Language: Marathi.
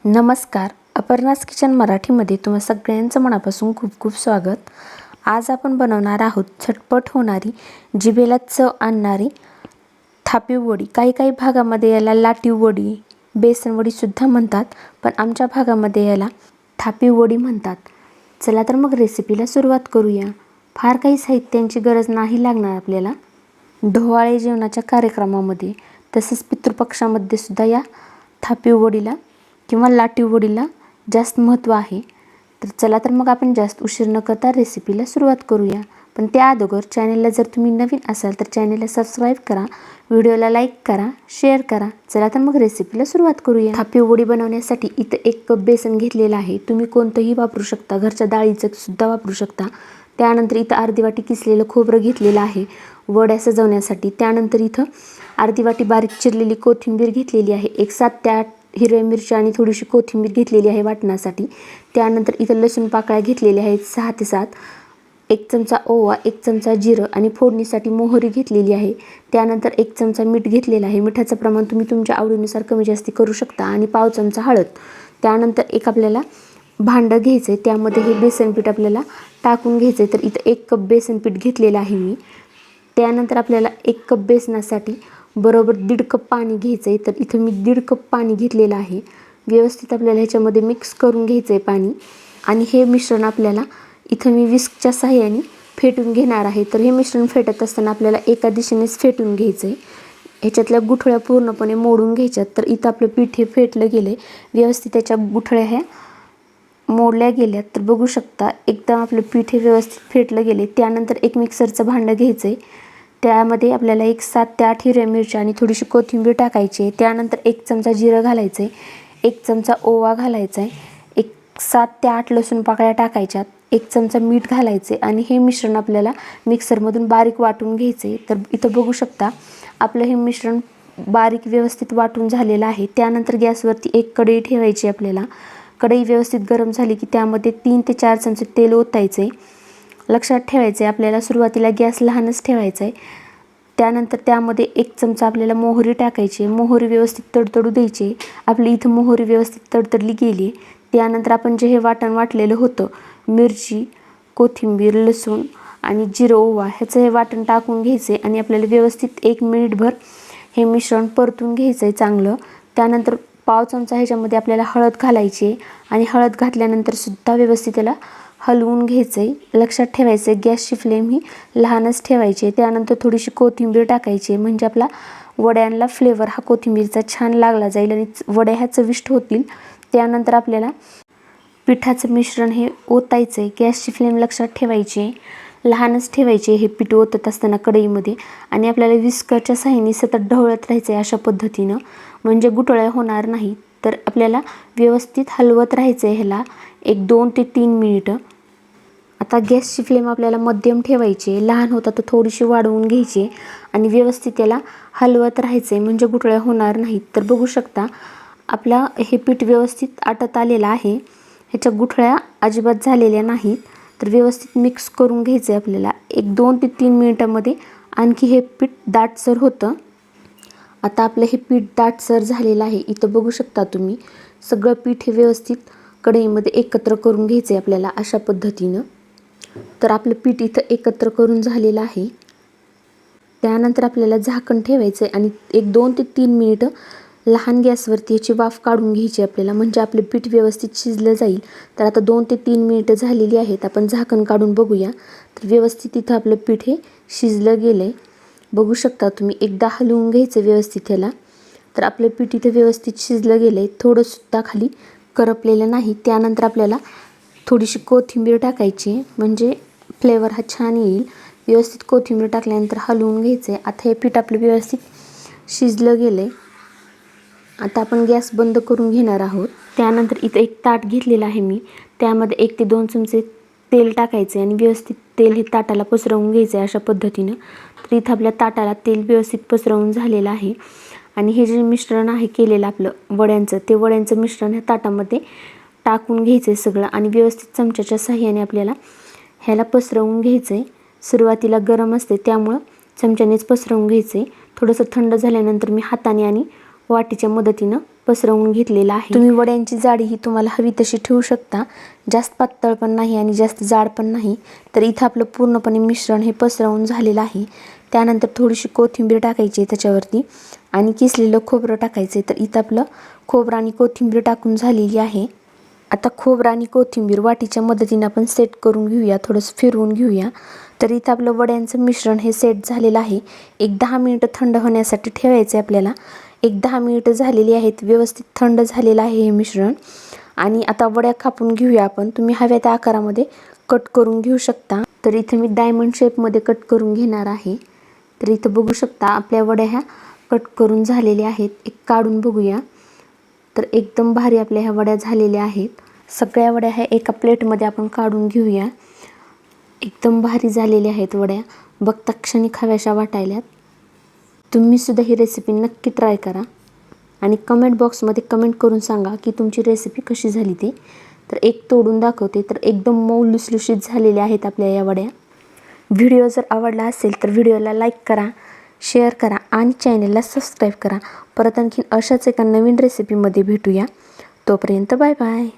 नमस्कार. अपर्णास किचन मराठीमध्ये तुम्हा सगळ्यांचं मनापासून खूप खूप स्वागत. आज आपण बनवणार आहोत झटपट होणारी, जिभेला चव आणणारी थापीव वडी. काही भागामध्ये याला लाटीव वडी, बेसन वडीसुद्धा म्हणतात, पण आमच्या भागामध्ये याला थापीव वडी म्हणतात. चला तर मग रेसिपीला सुरुवात करूया. फार काही साहित्यांची गरज नाही लागणार आपल्याला. ढोवाळे जेवणाच्या कार्यक्रमामध्ये तसेच पितृपक्षामध्ये सुद्धा या थापीव वडीला किंवा लाटीव वडीला जास्त महत्त्व आहे. तर चला तर मग आपण जास्त उशीर न करता रेसिपीला सुरुवात करूया. पण त्या अगोदर चॅनलला जर तुम्ही नवीन असाल तर चॅनलला सबस्क्राईब करा, व्हिडिओला लाईक करा, शेअर करा. चला तर मग रेसिपीला सुरुवात करूया. थापीव वडी बनवण्यासाठी इथं 1 कप बेसन घेतलेलं आहे. तुम्ही कोणतंही वापरू शकता, घरच्या डाळीचं सुद्धा वापरू शकता. त्यानंतर इथं अर्धी वाटी किसलेलं खोबरं घेतलेलं आहे वड्या सजवण्यासाठी. त्यानंतर इथं अर्धी वाटी बारीक चिरलेली कोथिंबीर घेतलेली आहे. 7 ते 8 हिरव्या मिरच्या आणि थोडीशी कोथिंबीर घेतलेली आहे वाटण्यासाठी. त्यानंतर इथं लसूण पाकळ्या घेतलेल्या आहेत 6 ते 7. 1 चमचा ओवा, 1 चमचा जिरं आणि फोडणीसाठी मोहरी घेतलेली आहे. त्यानंतर 1 चमचा मीठ घेतलेलं आहे. मिठाचं प्रमाण तुम्ही तुमच्या आवडीनुसार कमी जास्ती करू शकता. आणि पाव चमचा हळद. त्यानंतर एक आपल्याला भांडं घ्यायचं आहे, त्यामध्ये हे बेसन पीठ आपल्याला टाकून घ्यायचं आहे. तर इथं 1 कप बेसन पीठ घेतलेलं आहे मी. त्यानंतर आपल्याला 1 कप बेसनासाठी बरोबर 1.5 कप पाणी घ्यायचं आहे. तर इथं मी 1.5 कप पाणी घेतलेलं आहे. व्यवस्थित आपल्याला ह्याच्यामध्ये मिक्स करून घ्यायचं आहे पाणी. आणि हे मिश्रण आपल्याला इथं मी विस्कच्या साहाय्याने फेटून घेणार आहे. तर हे मिश्रण फेटत असताना आपल्याला एका दिशेनेच फेटून घ्यायचं आहे. ह्याच्यातल्या गुठळ्या पूर्णपणे मोडून घ्यायच्यात. तर इथं आपलं पीठ हे फेटलं गेलं आहे. व्यवस्थित त्याच्या गुठळ्या ह्या मोडल्या गेल्यात. तर बघू शकता एकदम आपलं पीठ हे व्यवस्थित फेटलं गेले. त्यानंतर एक मिक्सरचं भांडं घ्यायचं आहे. त्यामध्ये आपल्याला 7 ते 8 हिरव्या मिरच्या आणि थोडीशी कोथिंबीर टाकायची आहे. त्यानंतर 1 चमचा जिरं घालायचं आहे, 1 चमचा ओवा घालायचा आहे, 7 ते 8 लसूण पाकळ्या टाकायच्यात, 1 चमचा मीठ घालायचे आणि हे मिश्रण आपल्याला मिक्सरमधून बारीक वाटून घ्यायचे. तर इथं बघू शकता आपलं हे मिश्रण बारीक व्यवस्थित वाटून झालेलं आहे. त्यानंतर गॅसवरती एक कढई ठेवायची आपल्याला. कढई व्यवस्थित गरम झाली की त्यामध्ये 3 ते 4 चमचे तेल ओतायचं आहे. लक्षात ठेवायचं आहे आपल्याला सुरुवातीला गॅस लहानच ठेवायचा आहे. त्यानंतर त्यामध्ये 1 चमचा आपल्याला मोहरी टाकायची आहे. मोहरी व्यवस्थित तडतडू द्यायची. आपली इथं मोहरी व्यवस्थित तडतडली गेली. त्यानंतर आपण जे हे वाटण वाटलेलं होतं, मिरची, कोथिंबीर, लसूण आणि जिरं, ओवा ह्याचं हे वाटण टाकून घ्यायचं आहे आणि आपल्याला व्यवस्थित 1 मिनिटभर हे मिश्रण परतून घ्यायचं आहे चांगलं. त्यानंतर पाव चमचा ह्याच्यामध्ये आपल्याला हळद घालायची आहे आणि हळद घातल्यानंतर सुद्धा व्यवस्थित त्याला हलवून घ्यायचं आहे. लक्षात ठेवायचं आहे गॅसची फ्लेम ही लहानच ठेवायची आहे. त्यानंतर थोडीशी कोथिंबीर टाकायची आहे, म्हणजे आपला वड्यांना फ्लेवर हा कोथिंबीरचा छान लागला जाईल आणि वड्या ह्या चविष्ट होतील. त्यानंतर आपल्याला पिठाचं मिश्रण हे ओतायचं आहे. गॅसची फ्लेम लक्षात ठेवायची आहे, लहानच ठेवायची आहे हे पीठ ओतत असताना कढईमध्ये. आणि आपल्याला विस्करच्या साहाय्याने सतत ढवळत राहायचं आहे अशा पद्धतीनं, म्हणजे गुठळ्या होणार नाही. तर आपल्याला व्यवस्थित हलवत राहायचं आहे ह्याला 2 ते 3 मिनिटं. आता गॅसची फ्लेम आपल्याला मध्यम ठेवायची आहे, लहान होता तर थोडीशी वाढवून घ्यायची आणि व्यवस्थित त्याला हलवत राहायचं आहे, म्हणजे गुठळ्या होणार नाहीत. तर बघू शकता आपला हे पीठ व्यवस्थित आटत आलेलं आहे. ह्याच्या गुठळ्या अजिबात झालेल्या नाहीत. तर व्यवस्थित मिक्स करून घ्यायचं आहे आपल्याला. 2 ते 3 मिनिटामध्ये आणखी हे पीठ दाटसर होतं. आता आपलं हे पीठ दाटसर झालेलं आहे. इथं बघू शकता तुम्ही सगळं पीठ हे व्यवस्थित कढईमध्ये एकत्र करून घ्यायचं आहे आपल्याला अशा पद्धतीनं. तर आपलं पीठ इथं एकत्र करून झालेलं आहे. त्यानंतर आपल्याला झाकण ठेवायचं आहे आणि 2 ते 3 मिनिटं लहान गॅसवरती याची वाफ काढून घ्यायची आपल्याला, म्हणजे आपलं पीठ व्यवस्थित शिजलं जाईल. तर आता 2 ते 3 मिनिटं झालेली आहेत. आपण झाकण काढून बघूया. तर व्यवस्थित इथं आपलं पीठ हे शिजलं गेलं आहे. बघू शकता तुम्ही. एकदा हलवून घ्यायचं व्यवस्थित ह्याला. तर आपलं पीठ इथं व्यवस्थित शिजलं गेलं आहे, थोडंसुद्धा खाली करपलेलं नाही. त्यानंतर आपल्याला थोडीशी कोथिंबीर टाकायची, म्हणजे फ्लेवर हा छान येईल. व्यवस्थित कोथिंबीर टाकल्यानंतर हलवून घ्यायचं आहे. आता हे पीठ आपलं व्यवस्थित शिजलं गेलं आहे. आता आपण गॅस बंद करून घेणार आहोत. त्यानंतर इथं एक ताट घेतलेलं आहे मी. त्यामध्ये 1 ते 2 चमचे तेल टाकायचे आणि व्यवस्थित तेल हे ताटाला पसरवून घ्यायचं आहे अशा पद्धतीनं. तर इथं आपल्या ताटाला तेल व्यवस्थित पसरवून झालेलं आहे. आणि हे जे मिश्रण आहे केलेलं आपलं वड्यांचं, ते वड्यांचं मिश्रण ह्या ताटामध्ये टाकून घ्यायचं आहे सगळं आणि व्यवस्थित चमच्याच्या साहाय्याने आपल्याला ह्याला पसरवून घ्यायचं आहे. सुरुवातीला गरम असते त्यामुळं चमच्यानेच पसरवून घ्यायचं आहे. थोडंसं थंड झाल्यानंतर मी हाताने आणि वाटीच्या मदतीनं पसरवून घेतलेला आहे। तुम्ही वड्यांची जाडी ही तुम्हाला हवी तशी ठेवू शकता, जास्त पातळ पण नाही आणि जास्त जाड पण नाही। तर इथं आपलं पूर्णपणे मिश्रण हे पसरवून झालेलं आहे। त्यानंतर थोडीशी कोथिंबीर टाकायची आहे त्याच्यावरती आणि किसलेलं खोबरं टाकायचं आहे। तर इथं आपलं खोबरं आणि कोथिंबीर टाकून झालेली आहे। आता खोबरं आणि कोथिंबीर वाटीच्या मदतीने आपण सेट करून घेऊया, थोडंसं फिरवून घेऊया। तर इथं आपलं वड्यांचं मिश्रण हे सेट झालेलं आहे। एक 10 मिनिटं थंड होण्यासाठी ठेवायचं आहे आपल्याला। एक 10 मिनिटं झालेली आहेत, व्यवस्थित थंड झालेलं आहे हे मिश्रण। आणि आता वड्या कापून घेऊया आपण। तुम्ही हव्या त्या आकारामध्ये कट करून घेऊ शकता। तर इथे मी डायमंड शेपमध्ये कट करून घेणार आहे। तर इथं बघू शकता आपल्या वड्या ह्या कट करून झालेल्या आहेत। एक काढून बघूया, तर एकदम भारी आपल्या ह्या वड्या झालेल्या आहेत। सगळ्या वड्या ह्या एका प्लेटमध्ये आपण काढून घेऊया। एकदम भारी झालेल्या आहेत वड्या, बघता क्षणी खाव्याशा वाटायल्यात। तुम्ही सुद्धा ही रेसिपी नक्की ट्राय करा आणि कमेंट बॉक्समध्ये कमेंट करून सांगा की तुमची रेसिपी कशी झाली ते। तर एक तोडून दाखवते, तर एकदम मऊ लुसलुशीत झालेल्या आहेत आपल्या या वड्या। व्हिडिओ जर आवडला असेल तर व्हिडिओला लाईक करा, शेअर करा आणि चॅनलला सबस्क्राईब करा। परत आणखीन अशाच एका नवीन रेसिपीमध्ये भेटूया। तोपर्यंत बाय बाय।